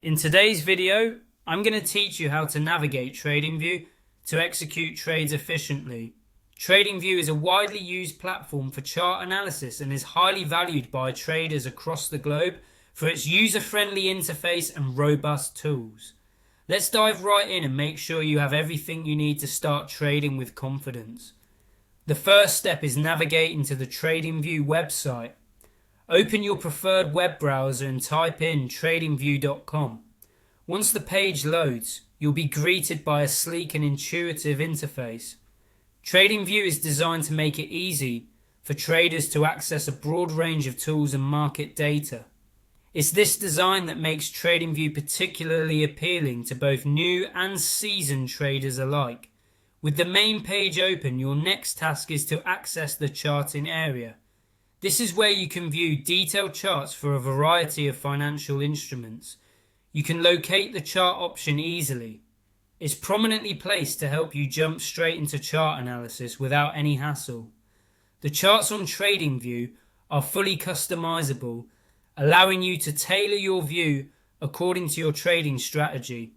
In today's video, I'm going to teach you how to navigate TradingView to execute trades efficiently. TradingView is a widely used platform for chart analysis and is highly valued by traders across the globe for its user-friendly interface and robust tools. Let's dive right in and make sure you have everything you need to start trading with confidence. The first step is navigating to the TradingView website. Open your preferred web browser and type in tradingview.com. Once the page loads, you'll be greeted by a sleek and intuitive interface. TradingView is designed to make it easy for traders to access a broad range of tools and market data. It's this design that makes TradingView particularly appealing to both new and seasoned traders alike. With the main page open, your next task is to access the charting area. This is where you can view detailed charts for a variety of financial instruments. You can locate the chart option easily. It's prominently placed to help you jump straight into chart analysis without any hassle. The charts on TradingView are fully customizable, allowing you to tailor your view according to your trading strategy.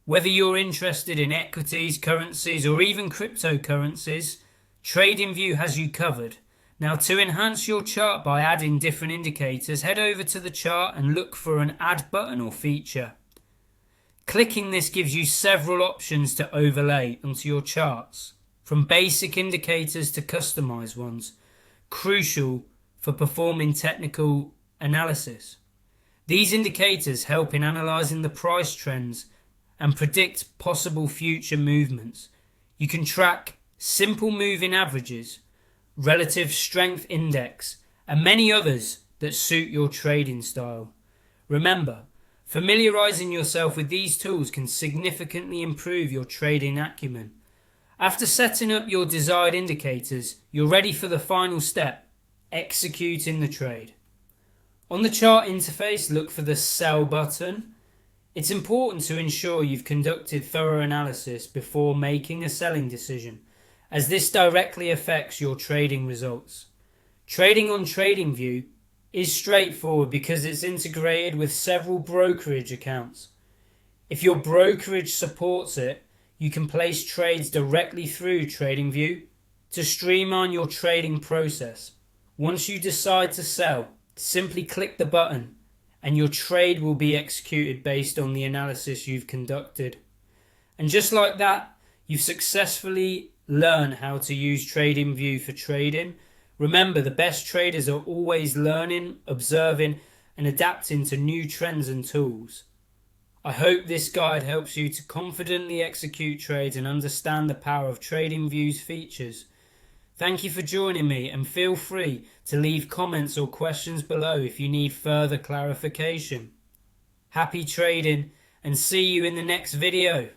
Whether you're interested in equities, currencies, or even cryptocurrencies, TradingView has you covered. Now, to enhance your chart by adding different indicators, head over to the chart and look for an Add button or feature. Clicking this gives you several options to overlay onto your charts, from basic indicators to customized ones, crucial for performing technical analysis. These indicators help in analyzing the price trends and predict possible future movements. You can track simple moving averages, relative strength index, and many others that suit your trading style. Remember, familiarizing yourself with these tools can significantly improve your trading acumen. After setting up your desired indicators, you're ready for the final step, executing the trade. On the chart interface, look for the Sell button. It's important to ensure you've conducted thorough analysis before making a selling decision, as this directly affects your trading results. Trading on TradingView is straightforward because it's integrated with several brokerage accounts. If your brokerage supports it, you can place trades directly through TradingView to streamline your trading process. Once you decide to sell, simply click the button and your trade will be executed based on the analysis you've conducted. And just like that, you've successfully learn how to use TradingView for trading. Remember, the best traders are always learning, observing, and adapting to new trends and tools. I hope this guide helps you to confidently execute trades and understand the power of TradingView's features. Thank you for joining me, and feel free to leave comments or questions below if you need further clarification. Happy trading, and see you in the next video.